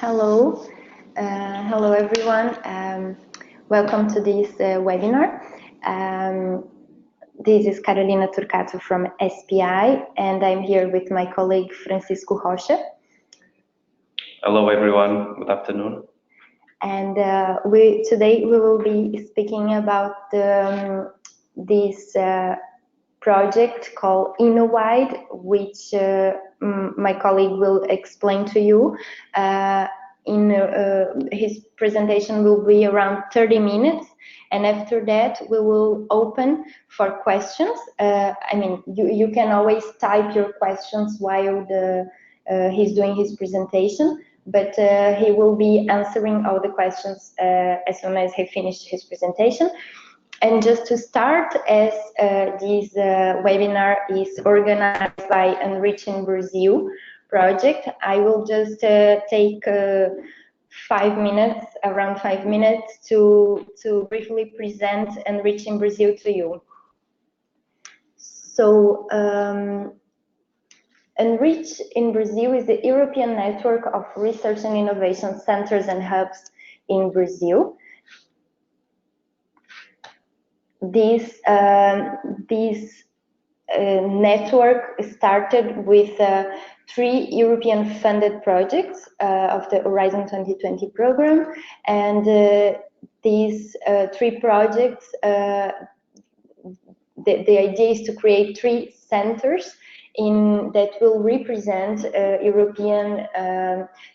Hello, hello everyone. Welcome to this webinar. This is Carolina Turcato from SPI, and I'm here with my colleague Francisco Rocha. Hello everyone, good afternoon. And today we will be speaking about this project called INNOWIDE, which my colleague will explain to you. His presentation will be around 30 minutes, and after that we will open for questions. I mean, you can always type your questions while he's doing his presentation, but he will be answering all the questions as soon as he finishes his presentation. And just to start, as this webinar is organized by Enrich Brazil project, I will just take 5 minutes, around 5 minutes, to briefly present Enrich Brazil to you. So, Enrich Brazil is the European network of research and innovation centers and hubs in Brazil. This network started with 3 European funded projects of the Horizon 2020 program, and these 3 projects, the idea is to create 3 centers that will represent European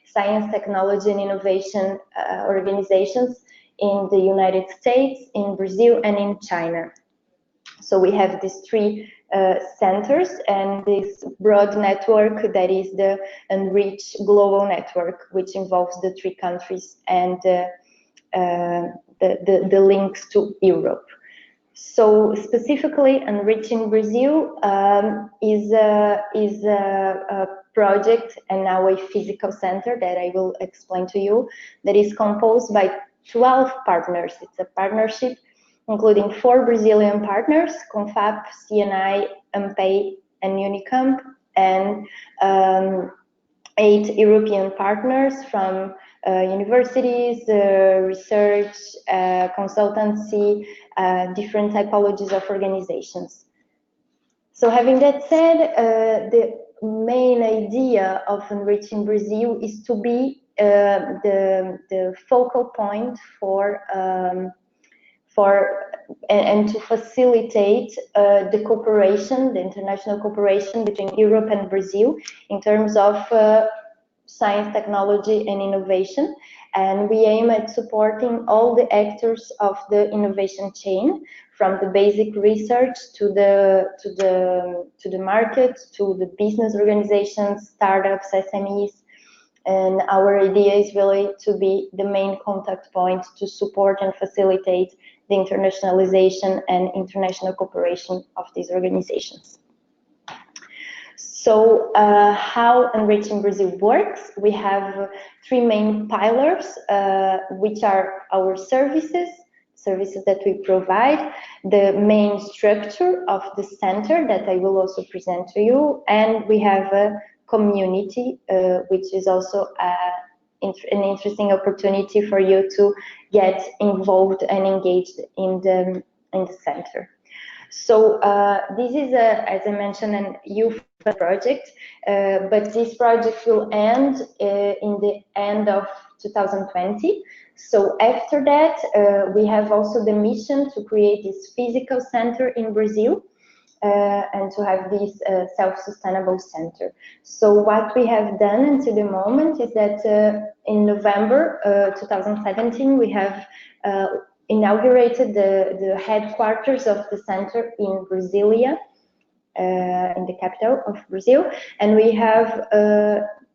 science, technology and innovation organizations in the United States, in Brazil, and in China. So we have these 3 centers and this broad network that is the Enrich Global Network, which involves the 3 countries and the links to Europe. So specifically, Enrich Brazil is a project and now a physical center that I will explain to you, that is composed by 12 partners. It's a partnership including 4 Brazilian partners, CONFAP, CNI, AMPEI, and Unicamp, and 8 European partners from universities, research, consultancy, different typologies of organizations. So having that said, the main idea of Enrich Brazil is to be the focal point and to facilitate the cooperation, the international cooperation between Europe and Brazil in terms of science, technology, and innovation. And we aim at supporting all the actors of the innovation chain, from the basic research to the market, to the business organizations, startups, SMEs. And our idea is really to be the main contact point to support and facilitate the internationalization and international cooperation of these organizations. So how Enrich Brazil works, we have 3 main pillars, which are our services that we provide, the main structure of the center that I will also present to you, and we have a community, which is also an interesting opportunity for you to get involved and engaged in the center. So this is, as I mentioned, a youth project, but this project will end in the end of 2020. So after that, we have also the mission to create this physical center in Brazil, and to have this self-sustainable center. So what we have done until the moment is that in November 2017, we have inaugurated the headquarters of the center in Brasilia, in the capital of Brazil, and we have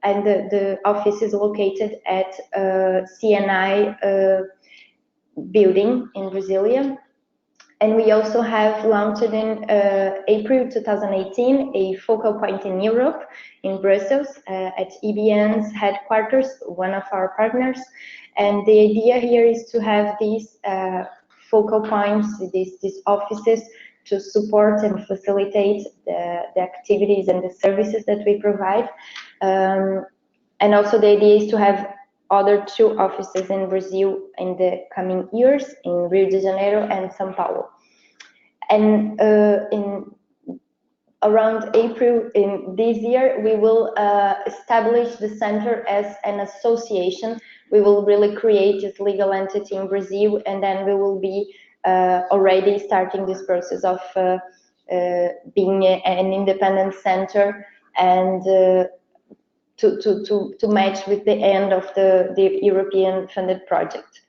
and the office is located at CNI building in Brasilia. And we also have launched in April 2018 a focal point in Europe, in Brussels, at EBN's headquarters, one of our partners. And the idea here is to have these focal points, these offices, to support and facilitate the activities and the services that we provide. And also the idea is to have other 2 offices in Brazil in the coming years, in Rio de Janeiro and São Paulo. And in around April in this year, we will establish the center as an association. We will really create this legal entity in Brazil, and then we will be already starting this process of being an independent center and to match with the end of the European funded project.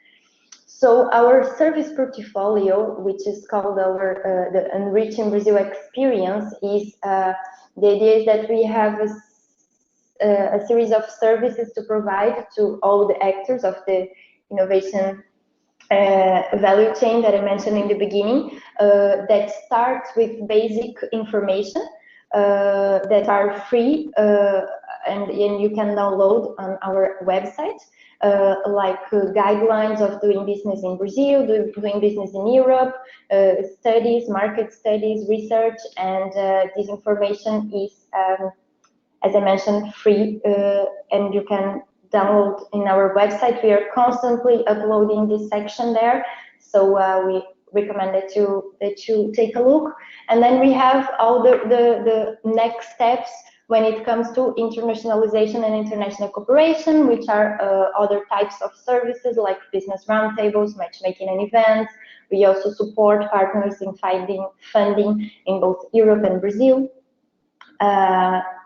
So our service portfolio, which is called our the Enriching Brazil experience, is the idea is that we have a series of services to provide to all the actors of the innovation value chain that I mentioned in the beginning, that starts with basic information that are free and you can download on our website. Like guidelines of doing business in Brazil, doing business in Europe, studies, market studies, research, and this information is, as I mentioned, free, and you can download in our website. We are constantly uploading this section there, so we recommend that you take a look. And then we have all the next steps when it comes to internationalization and international cooperation, which are other types of services like business roundtables, matchmaking and events. We also support partners in finding funding in both Europe and Brazil.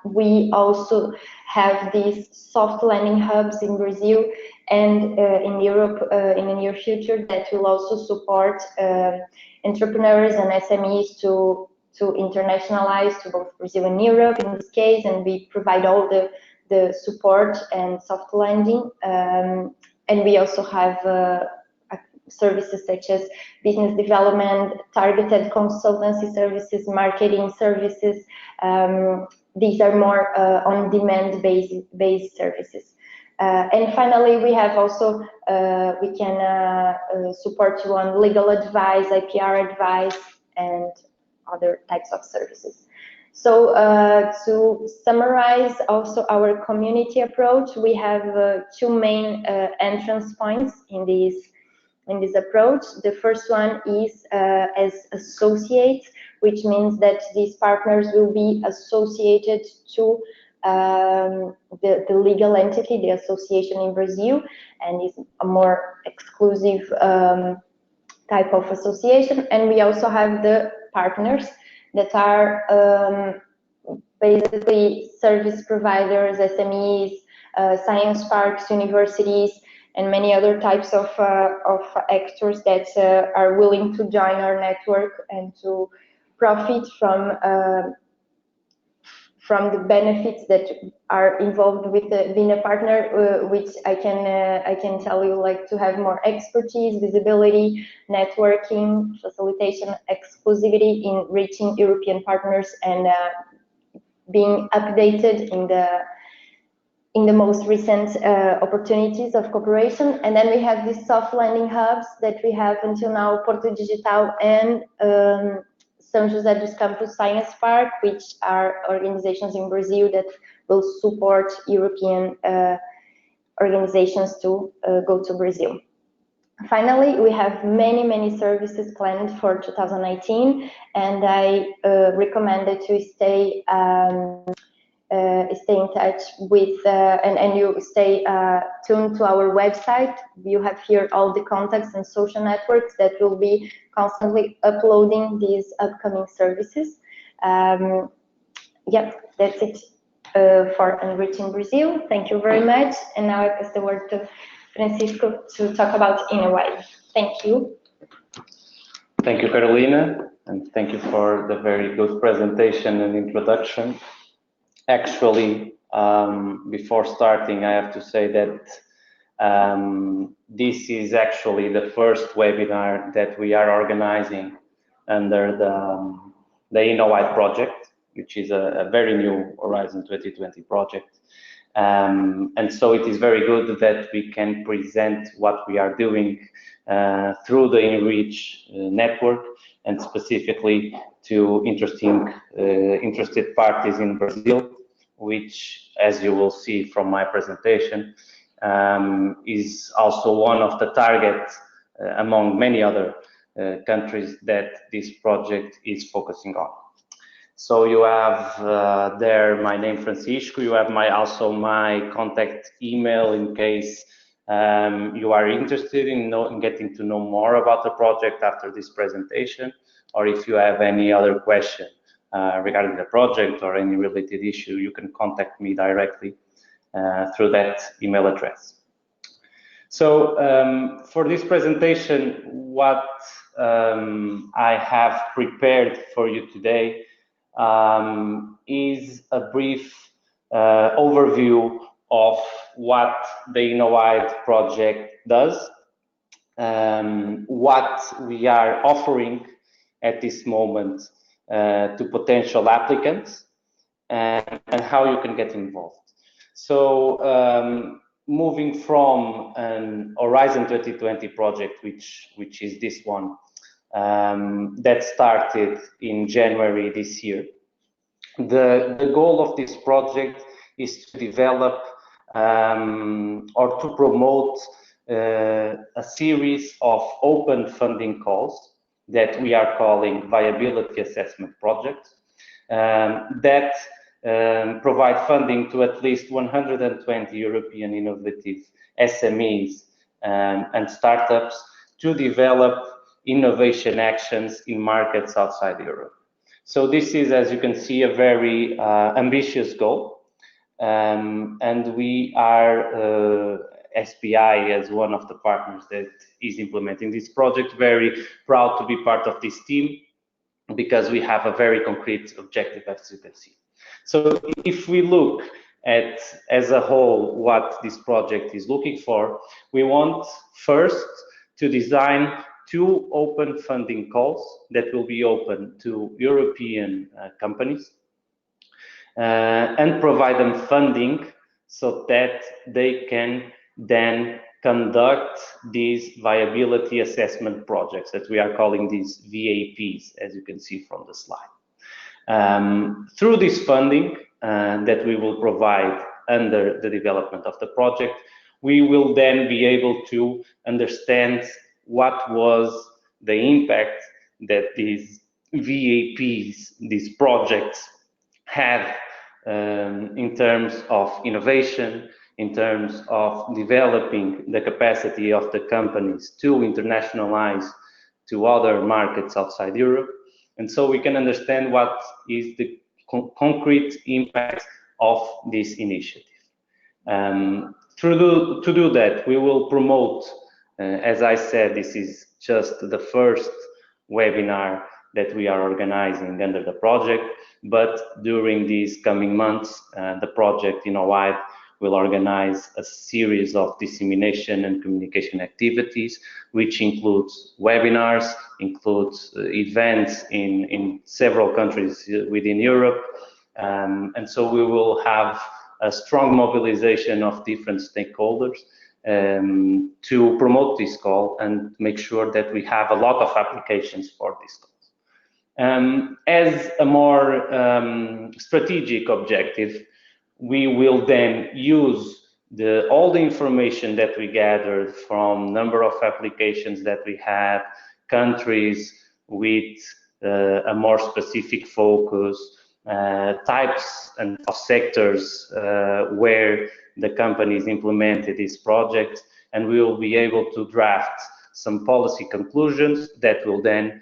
We also have these soft landing hubs in Brazil and in Europe in the near future that will also support entrepreneurs and SMEs to internationalize to both Brazil and Europe in this case, and we provide all the support and soft landing. And we also have services such as business development, targeted consultancy services, marketing services. These are more on-demand based services. And finally, we have also, we can support you on legal advice, IPR advice, and other types of services. So to summarize also our community approach, we have 2 main entrance points in this approach. The first one is as associates, which means that these partners will be associated to the legal entity, the association in Brazil, and is a more exclusive type of association. And we also have the partners that are basically service providers, SMEs, science parks, universities, and many other types of actors that are willing to join our network and to profit from the benefits that are involved with being a partner, which I can tell you, like to have more expertise, visibility, networking, facilitation, exclusivity in reaching European partners, and being updated in the most recent opportunities of cooperation. And then we have these soft landing hubs that we have until now, Porto Digital and São José dos Campos Science Park, which are organizations in Brazil that will support European organizations to go to Brazil. Finally, we have many services planned for 2019, and I recommend that you stay in touch with and you stay tuned to our website. You have here all the contacts and social networks that will be constantly uploading these upcoming services. Yep, that's it for Enriching Brazil. Thank you very much, and now I pass the word to Francisco to talk about INNOWIDE. Thank you. Thank you, Carolina, and thank you for the very good presentation and introduction. Actually, before starting, I have to say that this is actually the first webinar that we are organizing under the INNOWIDE project, which is a very new Horizon 2020 project. And so it is very good that we can present what we are doing through the Enrich network, and specifically to interested parties in Brazil, which, as you will see from my presentation, is also one of the targets among many other countries that this project is focusing on. So you have there my name, Francisco. You have also my contact email in case you are interested in getting to know more about the project after this presentation, or if you have any other question regarding the project or any related issue, you can contact me directly through that email address. So for this presentation, what I have prepared for you today is a brief overview of what the INNOWIDE project does, what we are offering at this moment to potential applicants, and how you can get involved. So moving from an Horizon 2020 project, which is this one, that started in January this year. The goal of this project is to develop or to promote a series of open funding calls that we are calling viability assessment projects that provide funding to at least 120 European innovative SMEs and startups to develop innovation actions in markets outside Europe. So this is, as you can see, a very ambitious goal, and we are SPI, as one of the partners that is implementing this project, very proud to be part of this team, because we have a very concrete objective, as you can see. So if we look at, as a whole, what this project is looking for, we want first to design 2 open funding calls that will be open to European companies and provide them funding so that they can then conduct these viability assessment projects that we are calling these VAPs, as you can see from the slide. Through this funding that we will provide under the development of the project, we will then be able to understand what was the impact that these VAPs, these projects, had in terms of innovation, in terms of developing the capacity of the companies to internationalize to other markets outside Europe. And so we can understand what is the concrete impact of this initiative. To do that, we will promote, as I said, this is just the first webinar that we are organizing under the project, but during these coming months, the project INNOWIDE will organize a series of dissemination and communication activities, which includes webinars, includes events in several countries within Europe. And so we will have a strong mobilization of different stakeholders to promote this call and make sure that we have a lot of applications for this call. As a more strategic objective, we will then use all the information that we gathered from number of applications that we have, countries with a more specific focus, types and of sectors where the companies implemented this project, and we will be able to draft some policy conclusions that will then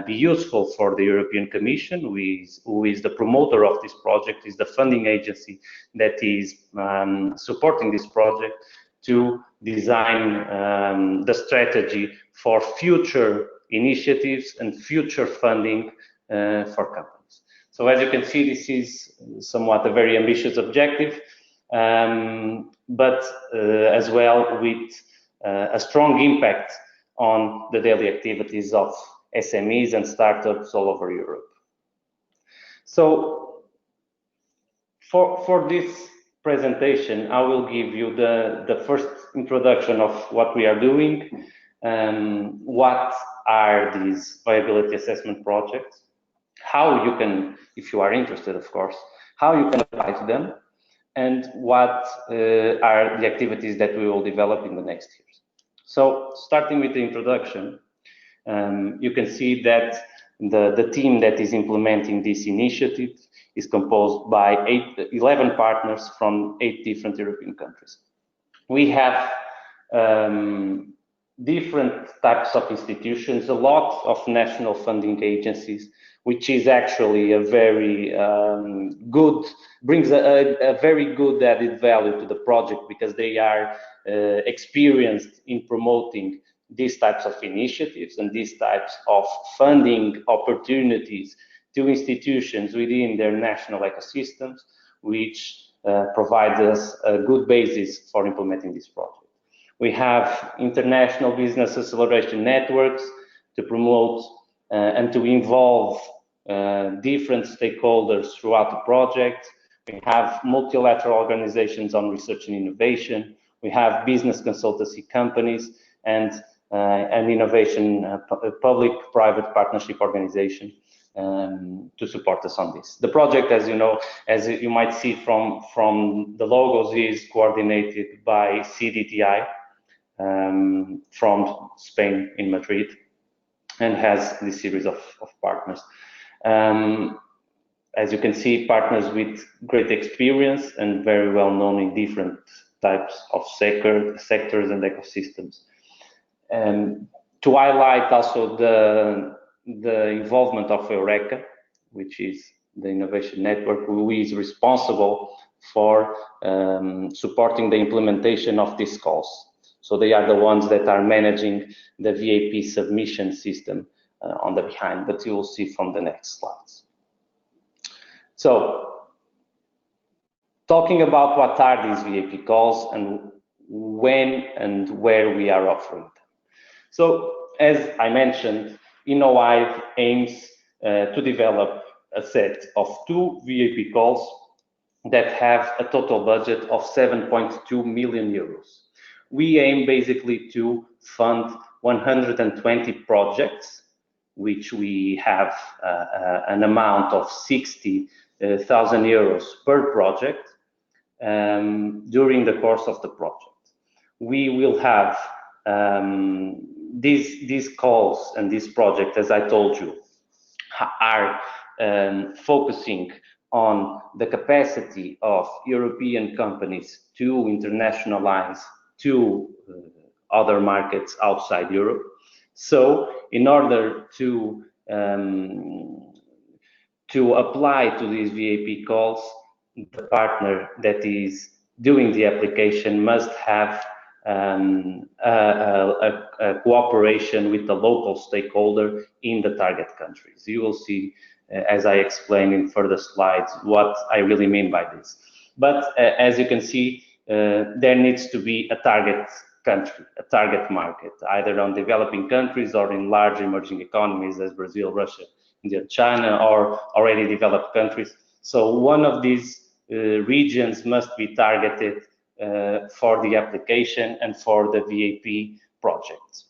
be useful for the European Commission, who is the promoter of this project, is the funding agency that is supporting this project, to design the strategy for future initiatives and future funding for companies. So as you can see, this is somewhat a very ambitious objective, but as well with a strong impact on the daily activities of SMEs and startups all over Europe. So for this presentation, I will give you the first introduction of what we are doing, what are these viability assessment projects, how you can, if you are interested, of course, how you can apply to them, and what are the activities that we will develop in the next years. So starting with the introduction, you can see that the team that is implementing this initiative is composed by 11 partners from 8 different European countries. We have different types of institutions, a lot of national funding agencies, which is actually a very good, brings a very good added value to the project, because they are experienced in promoting these types of initiatives and these types of funding opportunities to institutions within their national ecosystems, which provides us a good basis for implementing this project. We have international business acceleration networks to promote and to involve different stakeholders throughout the project. We have multilateral organizations on research and innovation. We have business consultancy companies and an innovation public-private partnership organization to support us on this. The project, as you know, as you might see from the logos, is coordinated by CDTI from Spain in Madrid, and has this series of partners. As you can see, partners with great experience and very well known in different types of sectors and ecosystems. To highlight also the involvement of Eureka, which is the innovation network, who is responsible for supporting the implementation of these calls. So they are the ones that are managing the VAP submission system on the behind, but you will see from the next slides. So talking about what are these VAP calls and when and where we are offering them. So as I mentioned, INNOWIDE aims to develop a set of 2 VAP calls that have a total budget of 7.2 million euros. We aim basically to fund 120 projects, which we have an amount of 60,000 euros per project during the course of the project. We will have these calls and this project, as I told you, are focusing on the capacity of European companies to internationalize to other markets outside Europe. So in order to apply to these VAP calls, the partner that is doing the application must have a cooperation with the local stakeholder in the target countries. You will see, as I explain in further slides, what I really mean by this. But as you can see, there needs to be a target country, a target market, either on developing countries or in large emerging economies as Brazil, Russia, India, China, or already developed countries. So one of these regions must be targeted for the application and for the VAP projects.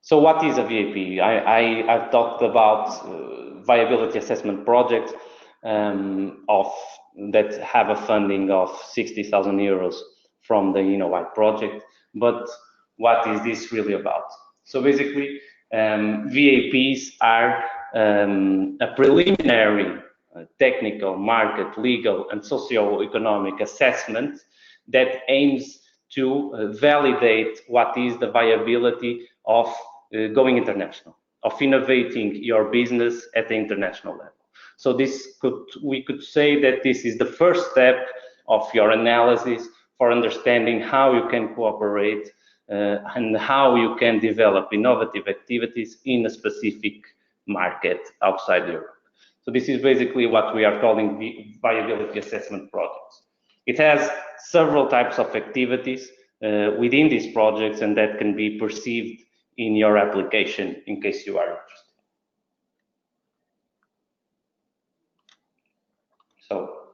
So what is a VAP? I've talked about viability assessment projects that have a funding of 60,000 euros from the INNOWIDE project. But what is this really about? So basically, VAPs are a preliminary technical, market, legal, and socio-economic assessment that aims to validate what is the viability of going international, of innovating your business at the international level. So we could say that this is the first step of your analysis for understanding how you can cooperate and how you can develop innovative activities in a specific market outside Europe. So this is basically what we are calling the viability assessment projects. It has several types of activities within these projects, and that can be perceived in your application in case you are interested. So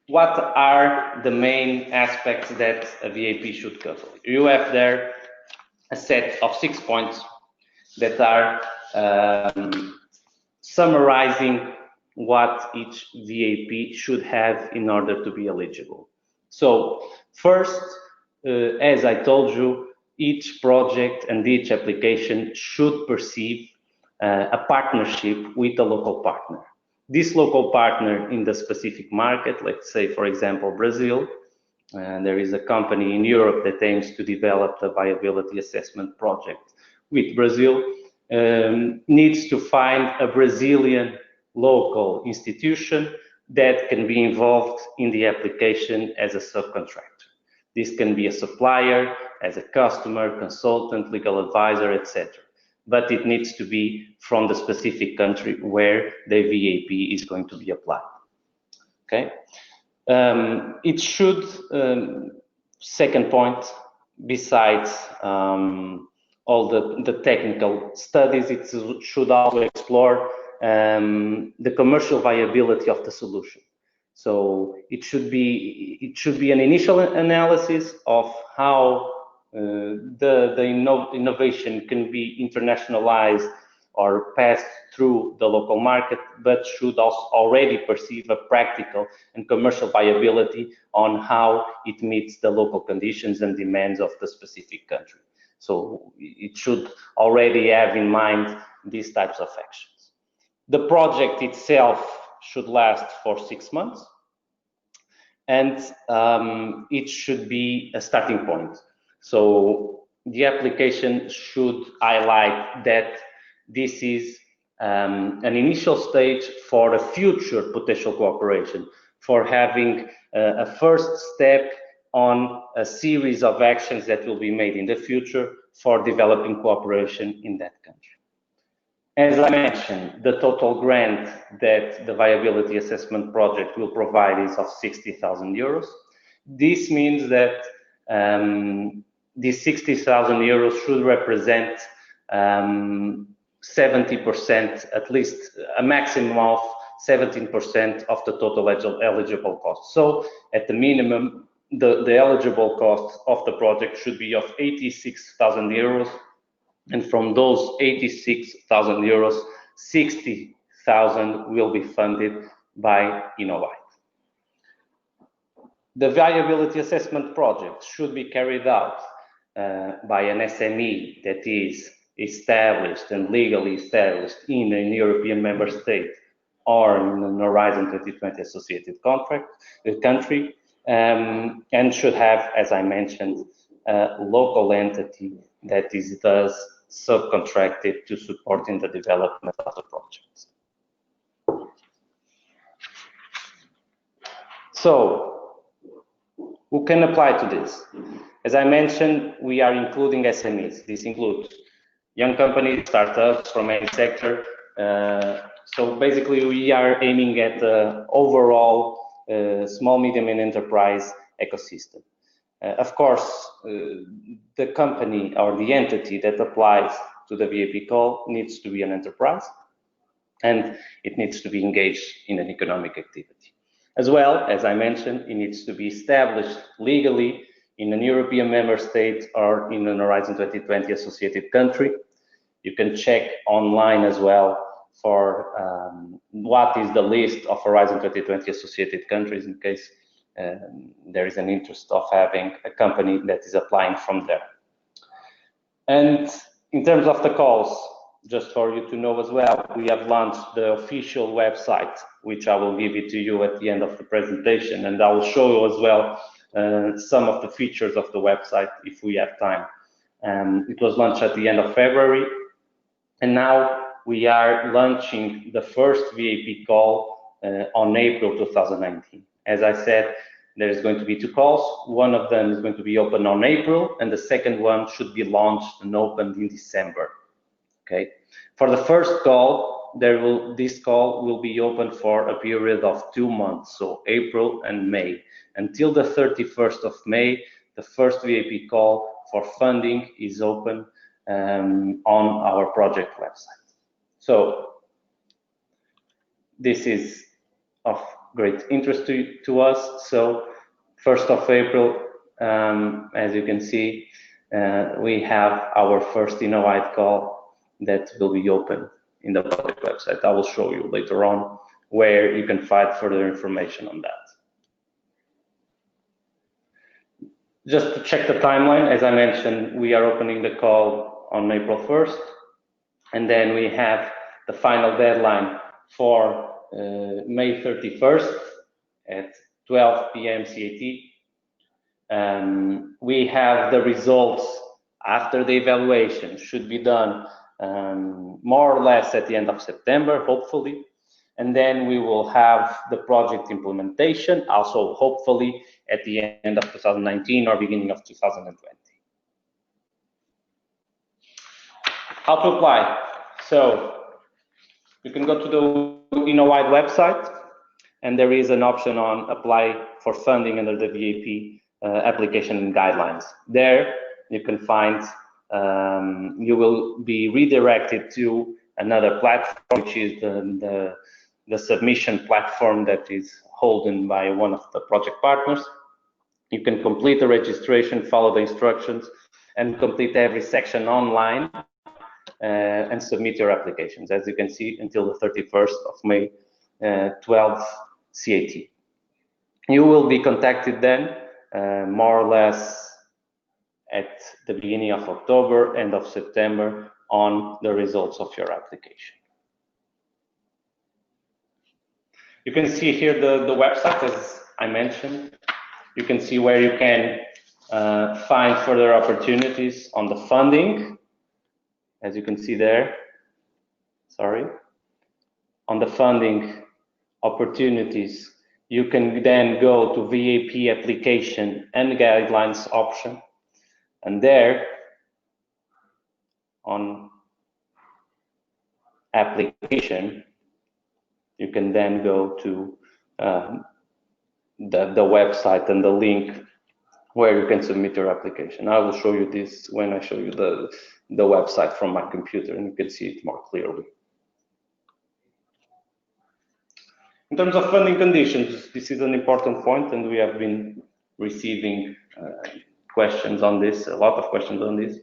what are the main aspects that a VAP should cover? You have there a set of 6 points that are summarizing what each VAP should have in order to be eligible. So first, as I told you, each project and each application should perceive a partnership with a local partner. This local partner in the specific market, let's say, for example, Brazil, there is a company in Europe that aims to develop the viability assessment project with Brazil, needs to find a Brazilian local institution that can be involved in the application as a subcontractor. This can be a supplier, as a customer, consultant, legal advisor, etc. But it needs to be from the specific country where the VAP is going to be applied. Okay. It should, second point, besides all the technical studies, it should also explore the commercial viability of the solution. So it should be an initial analysis of how the innovation can be internationalized or passed through the local market, but should also already perceive a practical and commercial viability on how it meets the local conditions and demands of the specific country. So it should already have in mind these types of actions. The project itself should last for 6 months, and it should be a starting point. So the application should highlight that this is an initial stage for a future potential cooperation, for having a first step on a series of actions that will be made in the future for developing cooperation in that country. As I mentioned, the total grant that the viability assessment project will provide is of 60,000 euros. This means that these 60,000 euros should represent 70%, at least a maximum of 17% of the total eligible cost. So at the minimum, the eligible cost of the project should be of 86,000 euros. And from those 86,000 euros, 60,000 will be funded by INNOWIDE. The viability assessment project should be carried out by an SME that is established and legally established in a European member state or in an Horizon 2020 associated country, and should have, as I mentioned, a local entity that is thus subcontracted to support in the development of the project. So, who can apply to this? As I mentioned, we are including SMEs. This includes young companies, startups from any sector. So basically, we are aiming at the overall small, medium, and enterprise ecosystem. Of course, the company or the entity that applies to the VAP call needs to be an enterprise, and it needs to be engaged in an economic activity. As well, as I mentioned, it needs to be established legally in an European member state or in an Horizon 2020 associated country. You can check online as well for what is the list of Horizon 2020 associated countries in case there is an interest of having a company that is applying from there. And in terms of the calls, just for you to know as well, we have launched the official website, which I will give it to you at the end of the presentation, and I will show you as well some of the features of the website if we have time. It was launched at the end of February, and now we are launching the first VAP call on April 2019. As I said, there's going to be 2 calls. One of them is going to be open on April, and the second one should be launched and opened in December. Okay. For the first call, this call will be open for a period of 2 months, so April and May. Until the 31st of May, the first VAP call for funding is open on our project website. So this is of great interest to us. So 1st of April, as you can see, we have our first INNOWIDE call that will be open in the project website. I will show you later on where you can find further information on that. Just to check the timeline, as I mentioned, we are opening the call on April 1st, and then we have the final deadline for May 31st at 12 p.m. CAT. We have the results after the evaluation should be done more or less at the end of September, hopefully. And then we will have the project implementation, also hopefully at the end of 2019 or beginning of 2020. How to apply? So you can go to the INNOWIDE website, and there is an option on apply for funding under the VAP application guidelines. There you can find, you will be redirected to another platform, which is the submission platform that is held by one of the project partners. You can complete the registration, follow the instructions, and complete every section online and submit your applications, as you can see, until the 31st of May, 12 CAT. You will be contacted then, more or less at the beginning of October, end of September, on the results of your application. You can see here the website, as I mentioned. You can see where you can find further opportunities on the funding, as you can see there. Sorry. On the funding opportunities, you can then go to VAP application and guidelines option. And there, on application, you can then go to the website and the link where you can submit your application. I will show you this when I show you the website from my computer, and you can see it more clearly. In terms of funding conditions, this is an important point, and we have been receiving questions on this, a lot of questions on this.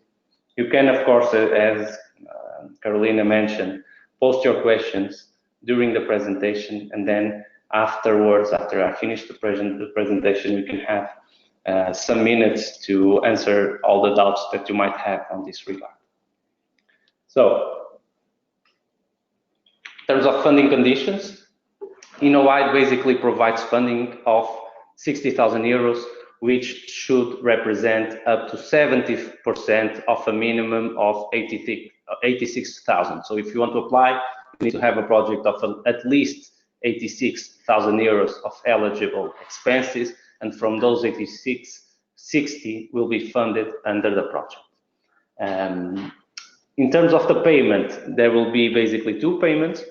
You can, of course, as Carolina mentioned, post your questions during the presentation, and then afterwards, after I finish the presentation, we can have some minutes to answer all the doubts that you might have on this regard. So, in terms of funding conditions, INNOWIDE basically provides funding of 60,000 euros, which should represent up to 70% of a minimum of 86,000. So if you want to apply, you need to have a project of at least 86,000 euros of eligible expenses, and from those 86, 60 will be funded under the project. In terms of the payment, there will be basically two payments,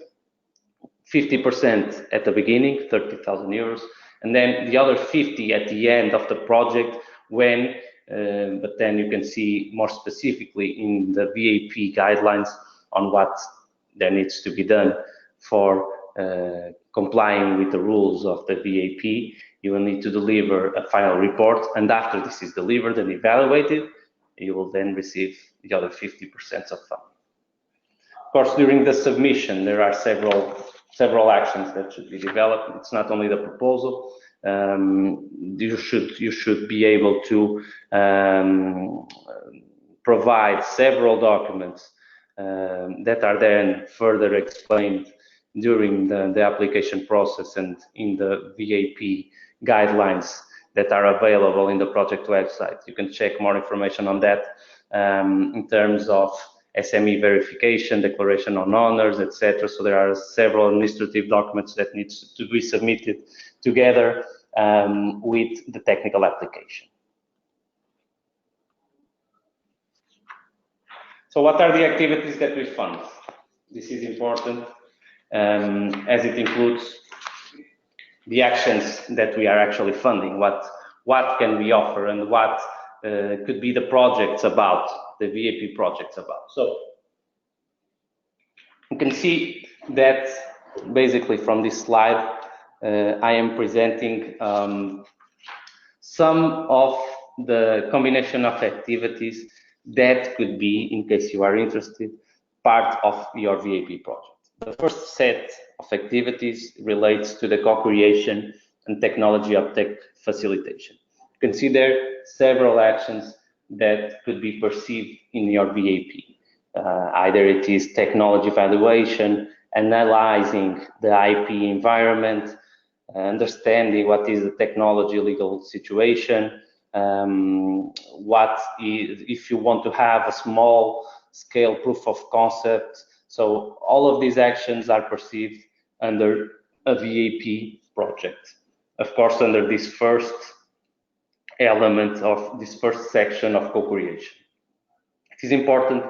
50% at the beginning, 30,000 euros, and then the other 50 at the end of the project when, but then you can see more specifically in the VAP guidelines on what there needs to be done for complying with the rules of the VAP. You will need to deliver a final report, and after this is delivered and evaluated, you will then receive the other 50% of funding. Of course, during the submission, there are several actions that should be developed. It's not only the proposal. You should be able to provide several documents that are then further explained during the application process and in the VAP guidelines that are available in the project website. You can check more information on that in terms of SME verification, declaration on honors, etc. So there are several administrative documents that need to be submitted together with the technical application. So what are the activities that we fund? This is important as it includes the actions that we are actually funding. What can we offer, and what could be the projects about, the VAP projects about. So you can see that basically from this slide, I am presenting some of the combination of activities that could be, in case you are interested, part of your VAP project. The first set of activities relates to the co-creation and technology uptake facilitation. You can see there several actions that could be perceived in your VAP. Either it is technology evaluation, analyzing the IP environment, understanding what is the technology legal situation, what is, if you want to have a small scale proof of concept. So all of these actions are perceived under a VAP project. Of course, under this first element of this first section of co-creation. It is important,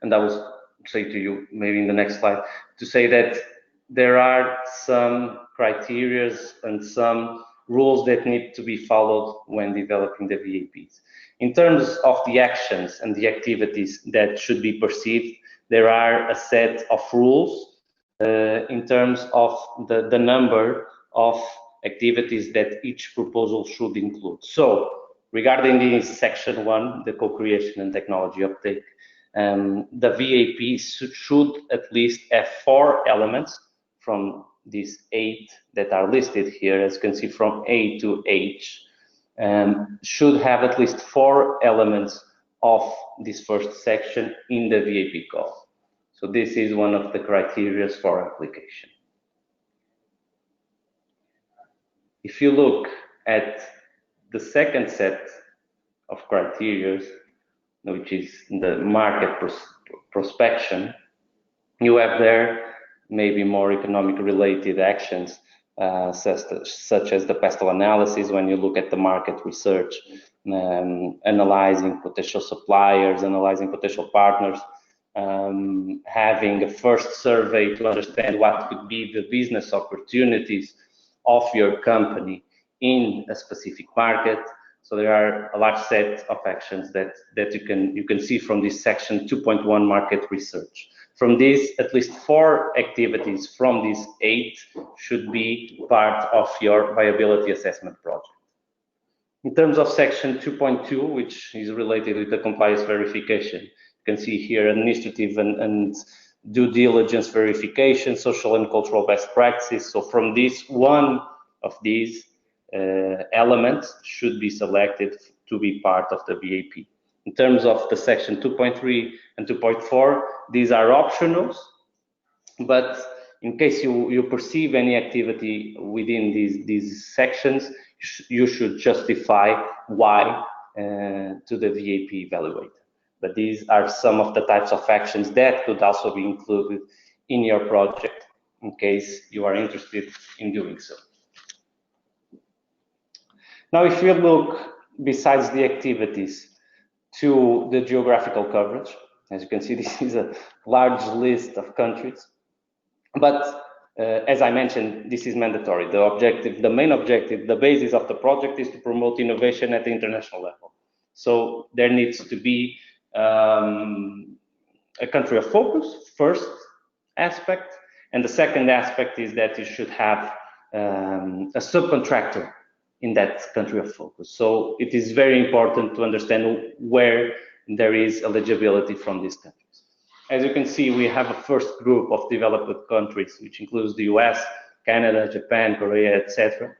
and I will say to you maybe in the next slide, to say that there are some criteria and some rules that need to be followed when developing the VAPs. In terms of the actions and the activities that should be perceived, there are a set of rules in terms of the number of activities that each proposal should include. So regarding this section 1, the co-creation and technology uptake, the VAP should at least have 4 elements from these 8 that are listed here, as you can see from A to H, should have at least 4 elements of this first section in the VAP call. So this is one of the criteria for application. If you look at the second set of criteria, which is the market prospection, you have there maybe more economic related actions, such as the pestle analysis, when you look at the market research, analyzing potential suppliers, analyzing potential partners, having a first survey to understand what could be the business opportunities of your company in a specific market. So there are a large set of actions that you can see from this section 2.1 market research. From this, at least 4 activities from these 8 should be part of your viability assessment project. In terms of section 2.2, which is related with the compliance verification, you can see here administrative and due diligence verification, social and cultural best practices. So from this, one of these elements should be selected to be part of the VAP. In terms of the section 2.3 and 2.4, these are optionals, but in case you perceive any activity within these sections, you should justify why to the VAP evaluator. But these are some of the types of actions that could also be included in your project in case you are interested in doing so. Now, if you look besides the activities to the geographical coverage, as you can see, this is a large list of countries. But as I mentioned, this is mandatory. The objective, the main objective, the basis of the project is to promote innovation at the international level. So there needs to be a country of focus, first aspect. And the second aspect is that you should have a subcontractor in that country of focus. So it is very important to understand where there is eligibility from these countries. As you can see, we have a first group of developed countries, which includes the US, Canada, Japan, Korea, etc.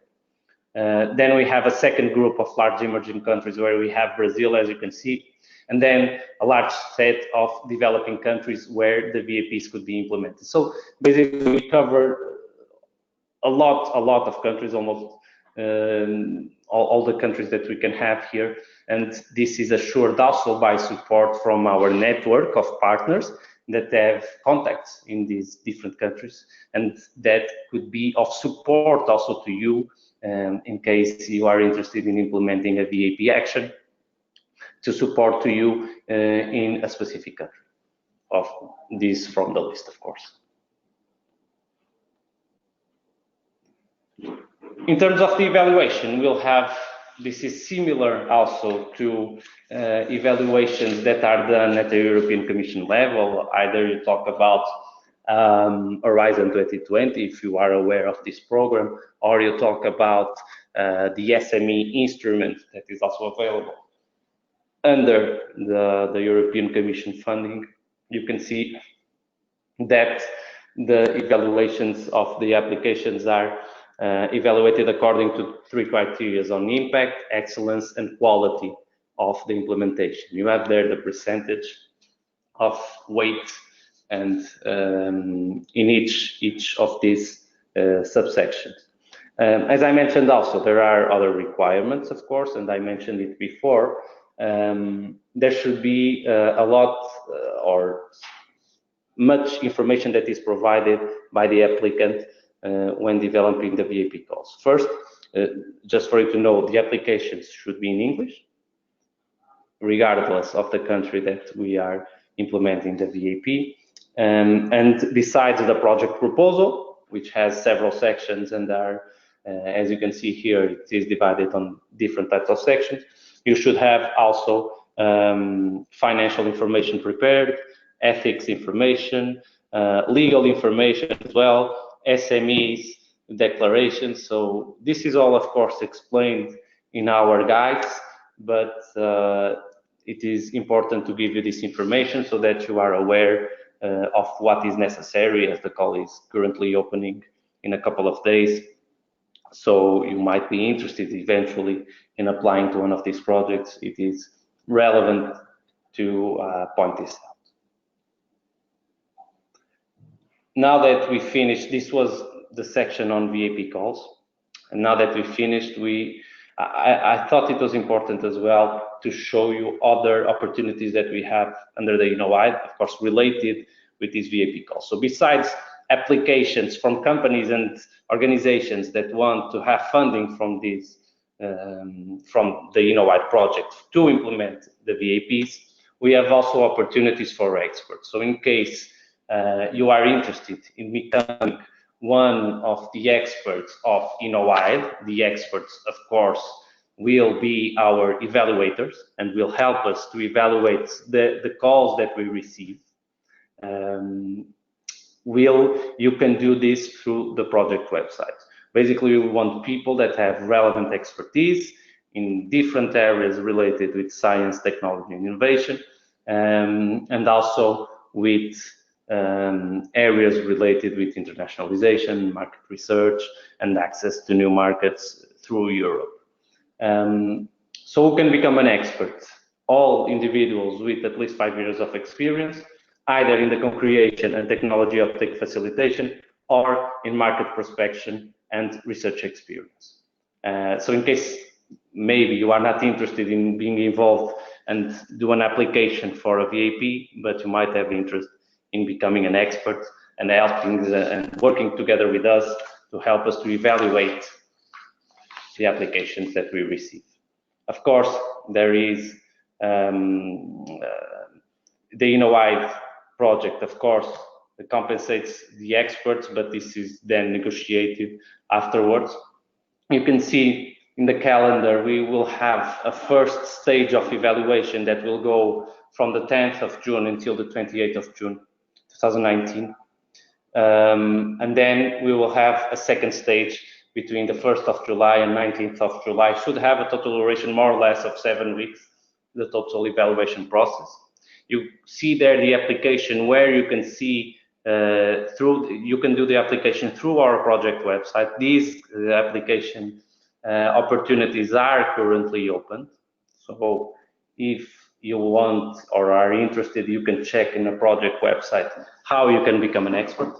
Then we have a second group of large emerging countries where we have Brazil, as you can see, and then a large set of developing countries where the VAPs could be implemented. So basically, we cover a lot of countries, almost all the countries that we can have here, and this is assured also by support from our network of partners that have contacts in these different countries, and that could be of support also to you in case you are interested in implementing a VAP action, to support to you in a specific country, of these from the list, of course. In terms of the evaluation, we'll have, this is similar also to evaluations that are done at the European Commission level. Either you talk about Horizon 2020, if you are aware of this program, or you talk about the SME instrument that is also available under the European Commission funding. You can see that the evaluations of the applications are evaluated according to 3 criteria on impact, excellence, and quality of the implementation. You have there the percentage of weight and in each of these subsections. As I mentioned also, there are other requirements, of course, and I mentioned it before. There should be a lot or much information that is provided by the applicant when developing the VAP calls. First, just for you to know, the applications should be in English, regardless of the country that we are implementing the VAP. And besides the project proposal, which has several sections and are, as you can see here, it is divided on different types of sections. You should have also financial information prepared, ethics information, legal information as well, SMEs, declarations. So this is all, of course, explained in our guides, but it is important to give you this information so that you are aware of what is necessary, as the call is currently opening in a couple of days. So you might be interested eventually in applying to one of these projects. It is relevant to point this out. Now that we finished, this was the section on VAP calls. And now that we finished, I thought it was important as well to show you other opportunities that we have under the INNOWIDE, of course, related with these VAP calls. So besides applications from companies and organizations that want to have funding from these, from the INNOWIDE project to implement the VAPs, we have also opportunities for experts. So in case you are interested in becoming one of the experts of INNOWIDE, the experts, of course, will be our evaluators and will help us to evaluate the calls that we receive. You can do this through the project website. Basically, we want people that have relevant expertise in different areas related with science, technology, and innovation, and also with areas related with internationalization, market research, and access to new markets through Europe. So who can become an expert? All individuals with at least 5 years of experience, either in the co-creation and technology uptake facilitation, or in market prospection and research experience. So in case maybe you are not interested in being involved and do an application for a VAP, but you might have interest in becoming an expert and helping and working together with us to help us to evaluate the applications that we receive. Of course, there is the INNOWIDE project, of course, that compensates the experts, but this is then negotiated afterwards. You can see in the calendar, we will have a first stage of evaluation that will go from the 10th of June until the 28th of June, 2019. And then we will have a second stage between the 1st of July and 19th of July. Should have a total duration more or less of 7 weeks, the total evaluation process. You see there the application where you can see you can do the application through our project website. These application opportunities are currently open. So if you want or are interested, you can check in the project website how you can become an expert.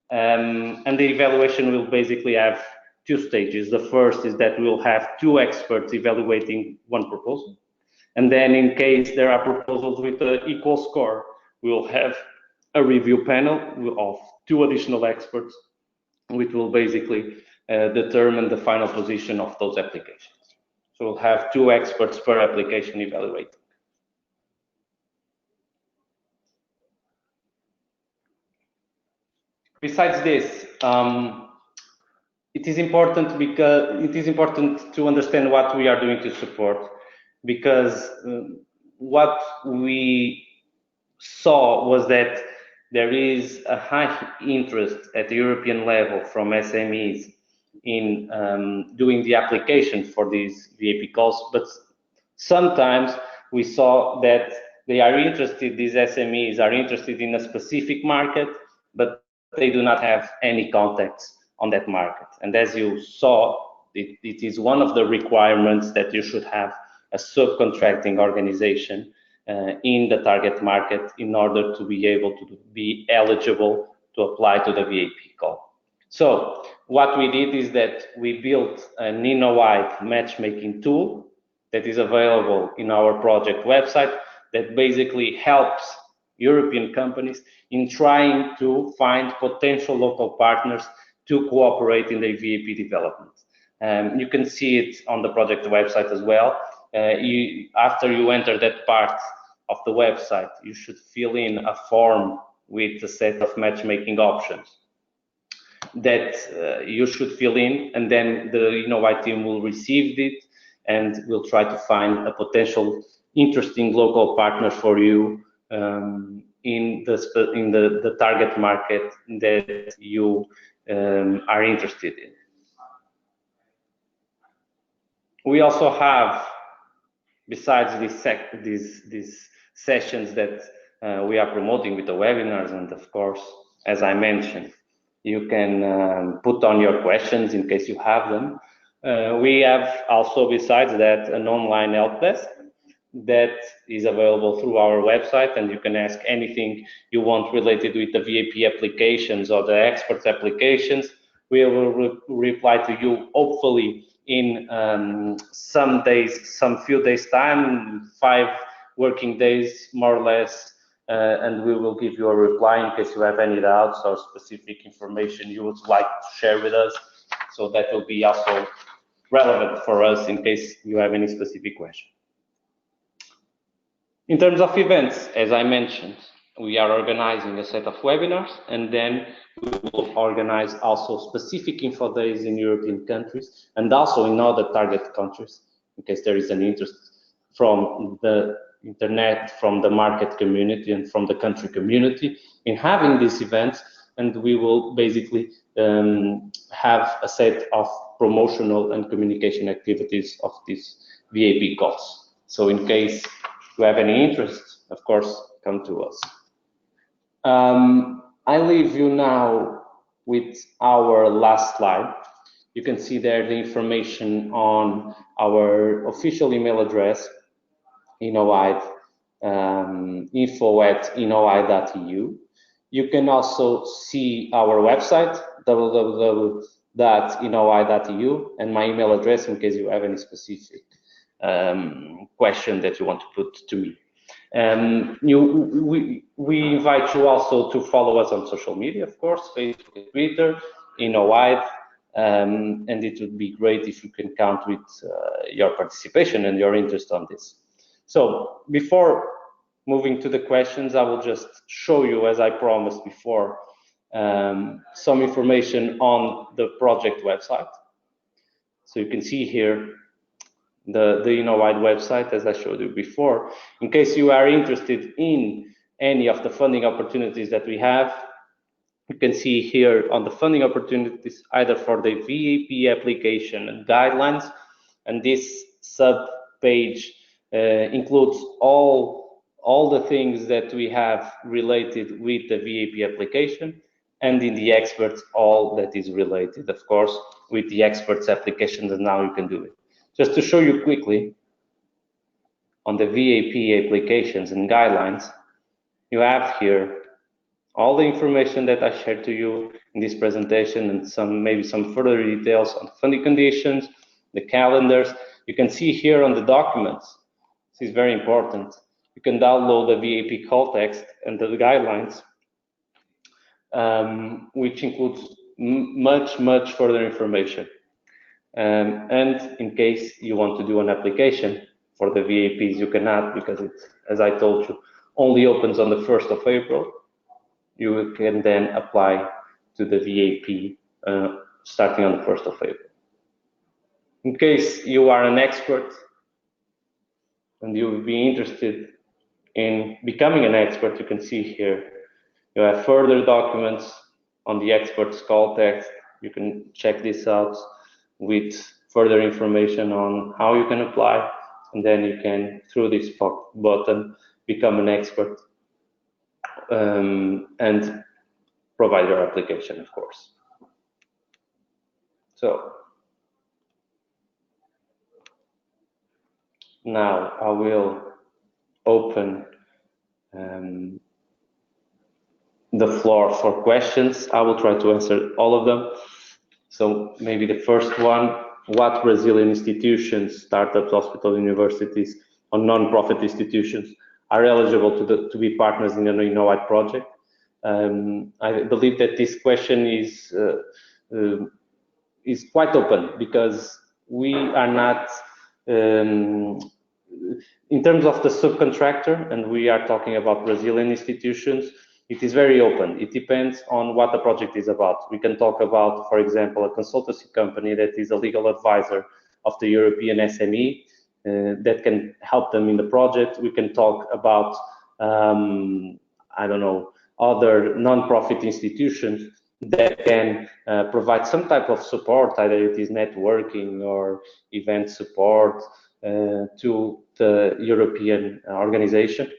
And the evaluation will basically have 2 stages. The first is that we'll have 2 experts evaluating one proposal. And then in case there are proposals with an equal score, we'll have a review panel of 2 additional experts, which will basically determine the final position of those applications. So we'll have 2 experts per application evaluating. Besides this, it is important to understand what we are doing to support, because what we saw was that there is a high interest at the European level from SMEs in doing the application for these VAP calls, but sometimes we saw that they are interested, these SMEs are interested in a specific market, but they do not have any contacts on that market. And as you saw, it is one of the requirements that you should have a subcontracting organization in the target market in order to be able to be eligible to apply to the VAP call. So what we did is that we built an INNOWIDE matchmaking tool that is available in our project website that basically helps European companies in trying to find potential local partners to cooperate in the VAP development. You can see it on the project website as well. After you enter that part of the website, you should fill in a form with a set of matchmaking options that you should fill in, and then the INNOWIDE team will receive it and will try to find a potential interesting local partner for you in the target market that you are interested in. We also have, besides these sessions that we are promoting with the webinars, and of course, as I mentioned, you can put on your questions in case you have them. We have also, besides that, an online help desk that is available through our website, and you can ask anything you want related with the VAP applications or the experts applications. We will reply to you hopefully in some few days time, 5 working days more or less, and we will give you a reply in case you have any doubts or specific information you would like to share with us. So that will be also relevant for us in case you have any specific question. In terms of events, as I mentioned, we are organizing a set of webinars, and then we will organize also specific info days in European countries and also in other target countries, in case there is an interest from the internet, from the market community, and from the country community in having these events. And we will basically have a set of promotional and communication activities of these VAP calls. So in case you have any interest, of course, come to us. I leave you now with our last slide. You can see there the information on our official email address, INNOWIDE, info@innowide.eu. You can also see our website, www.innowide.eu, and my email address in case you have any specific question that you want to put to me. We invite you also to follow us on social media, of course, Facebook, Twitter, INNOWIDE, and it would be great if you can count with your participation and your interest on this. So before moving to the questions, I will just show you, as I promised before, some information on the project website. So you can see here the INNOWIDE website, as I showed you before. In case you are interested in any of the funding opportunities that we have, you can see here on the funding opportunities, either for the VAP application and guidelines, and this sub-page includes all the things that we have related with the VAP application, and in the experts, all that is related, of course, with the experts application, and now you can do it. Just to show you quickly, on the VAP applications and guidelines, you have here all the information that I shared to you in this presentation, and maybe some further details on the funding conditions, the calendars. You can see here on the documents, this is very important, you can download the VAP call text and the guidelines, which includes much further information. And in case you want to do an application for the VAPs, you cannot, because it, as I told you, only opens on the 1st of April. You can then apply to the VAP starting on the 1st of April. In case you are an expert and you would be interested in becoming an expert, you can see here, you have further documents on the expert's call text. You can check this out with further information on how you can apply, and then you can, through this button, become an expert and provide your application, of course. So now I will open the floor for questions. I will try to answer all of them. So maybe the first one, what Brazilian institutions, startups, hospitals, universities, or non-profit institutions are eligible to be partners in an INNOWIDE project? I believe that this question is quite open, because we are not, in terms of the subcontractor, and we are talking about Brazilian institutions, it is very open. It depends on what the project is about. We can talk about, for example, a consultancy company that is a legal advisor of the European SME that can help them in the project. We can talk about, I don't know, other non-profit institutions that can provide some type of support, either it is networking or event support to the European organization.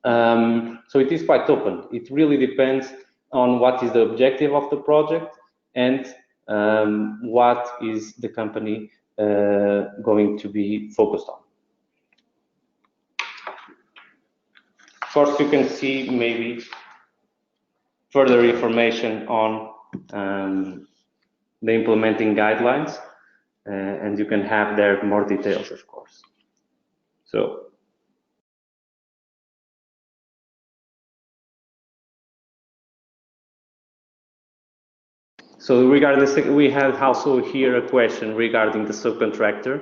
So it is quite open. It really depends on what is the objective of the project and what is the company going to be focused on. Of course, you can see maybe further information on the implementing guidelines, and you can have there more details, of course. So regarding this, we have also here a question regarding the subcontractor.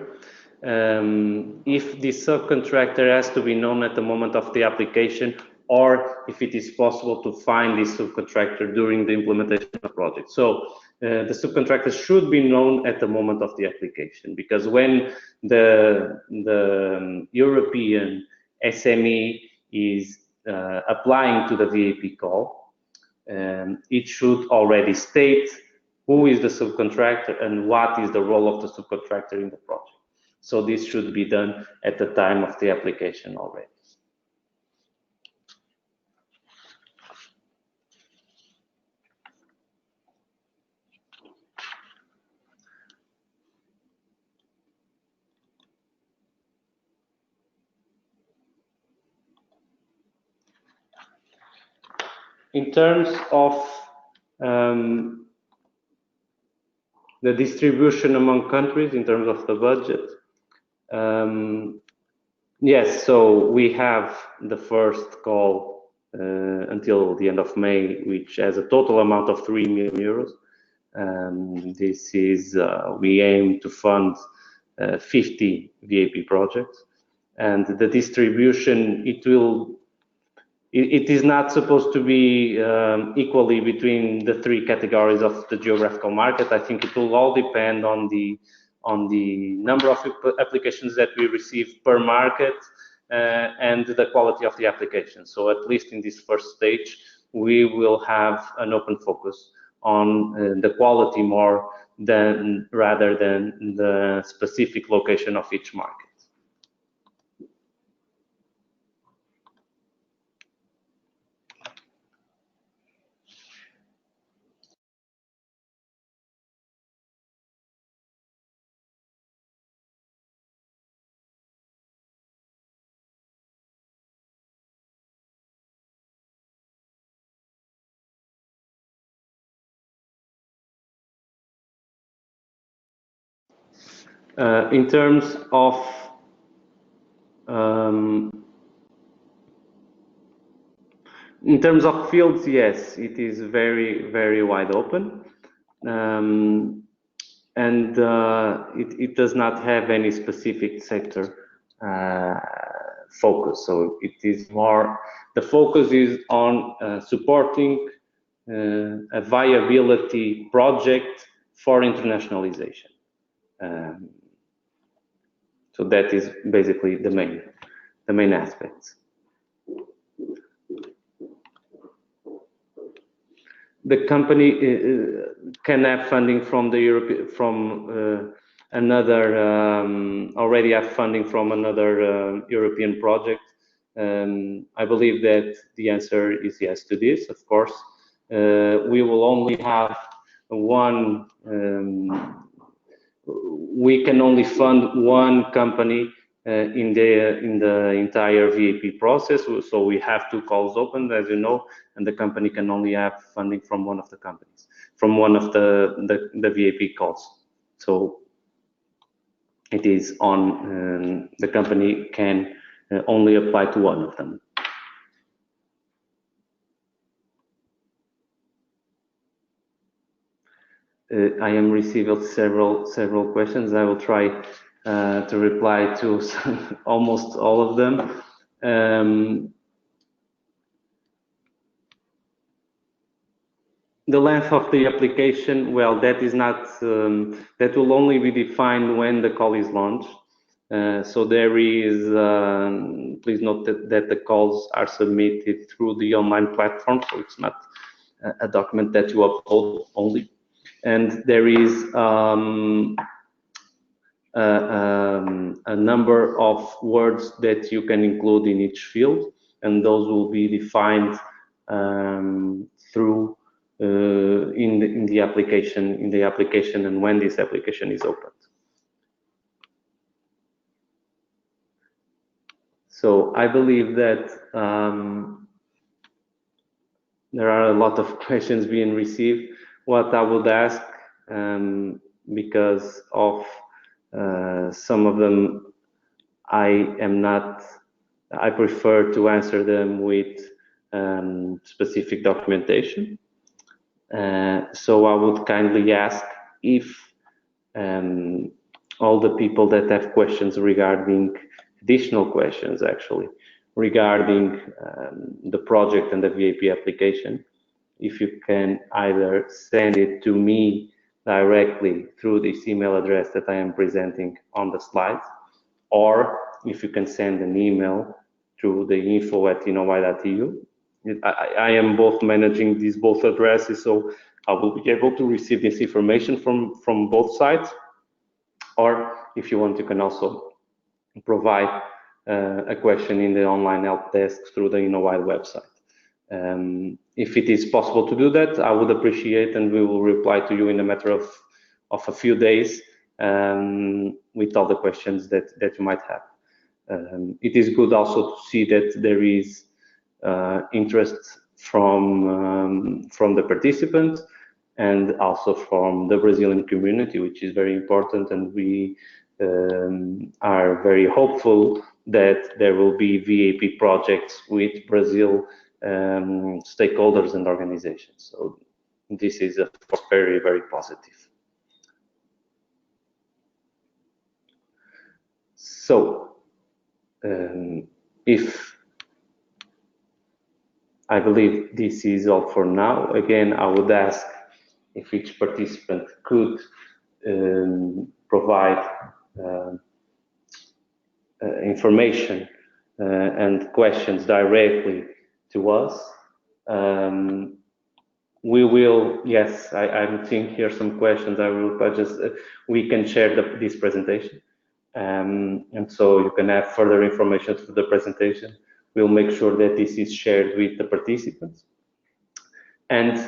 If the subcontractor has to be known at the moment of the application, or if it is possible to find this subcontractor during the implementation of the project. So the subcontractor should be known at the moment of the application, because when the European SME is applying to the VAP call, it should already state who is the subcontractor and what is the role of the subcontractor in the project. So this should be done at the time of the application already. In terms of the distribution among countries, in terms of the budget, yes, so we have the first call until the end of May, which has a total amount of 3 million euros. This is, we aim to fund 50 VAP projects, and the distribution, it is not supposed to be equally between the three categories of the geographical market. I think it will all depend on the number of applications that we receive per market and the quality of the application. So at least in this first stage, we will have an open focus on the quality more rather than the specific location of each market. In terms of fields, yes, it is very, very wide open, and it does not have any specific sector focus. So it is more, the focus is on supporting a viability project for internationalization. So that is basically the main aspects. The company can have funding from the another already have funding from another European project, I believe that the answer is yes to this. Of course, we will only have one. We can only fund one company in the entire VAP process. So we have 2 calls open, as you know, and the company can only have funding from one of the companies, from one of the VAP calls. So it is on the company can only apply to one of them. I am receiving several questions. I will try to reply to almost all of them. The length of the application, well, that is not, that will only be defined when the call is launched. So there is, please note that the calls are submitted through the online platform, so it's not a document that you upload only. And there is a number of words that you can include in each field, and those will be defined through in the application and when this application is opened. So I believe that there are a lot of questions being received. What I would ask, because of some of them, I prefer to answer them with specific documentation. So I would kindly ask if all the people that have questions regarding additional questions, actually, regarding the project and the VAP application, if you can either send it to me directly through this email address that I am presenting on the slides, or if you can send an email through the info@innowide.eu. I am both managing these both addresses, so I will be able to receive this information from both sides. Or if you want, you can also provide a question in the online help desk through the INNOWIDE website. If it is possible to do that, I would appreciate, and we will reply to you in a matter of a few days with all the questions that you might have. It is good also to see that there is interest from the participants and also from the Brazilian community, which is very important, and we are very hopeful that there will be VAP projects with Brazil stakeholders and organizations. So this is, of course, very, very positive. So if I believe this is all for now. Again, I would ask if each participant could provide information and questions directly to us. We will, yes, I'm seeing here some questions. We can share this presentation. And so you can have further information to the presentation. We'll make sure that this is shared with the participants. And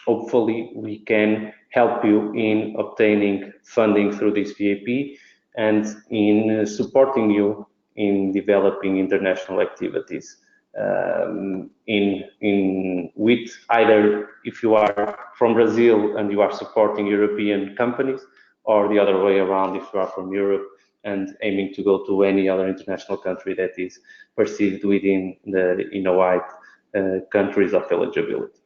hopefully we can help you in obtaining funding through this VAP and in supporting you in developing international activities with either if you are from Brazil and you are supporting European companies, or the other way around if you are from Europe and aiming to go to any other international country that is perceived within the INNOWIDE countries of eligibility.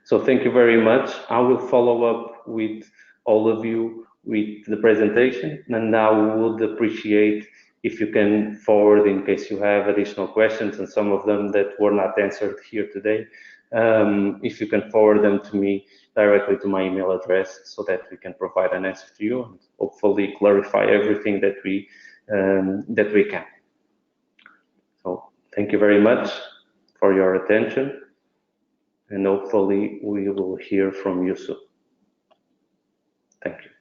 So thank you very much. I will follow up with all of you with the presentation, and I would appreciate if you can forward, in case you have additional questions, and some of them that were not answered here today, if you can forward them to me directly to my email address so that we can provide an answer to you and hopefully clarify everything that we can. So thank you very much for your attention, and hopefully we will hear from you soon. Thank you.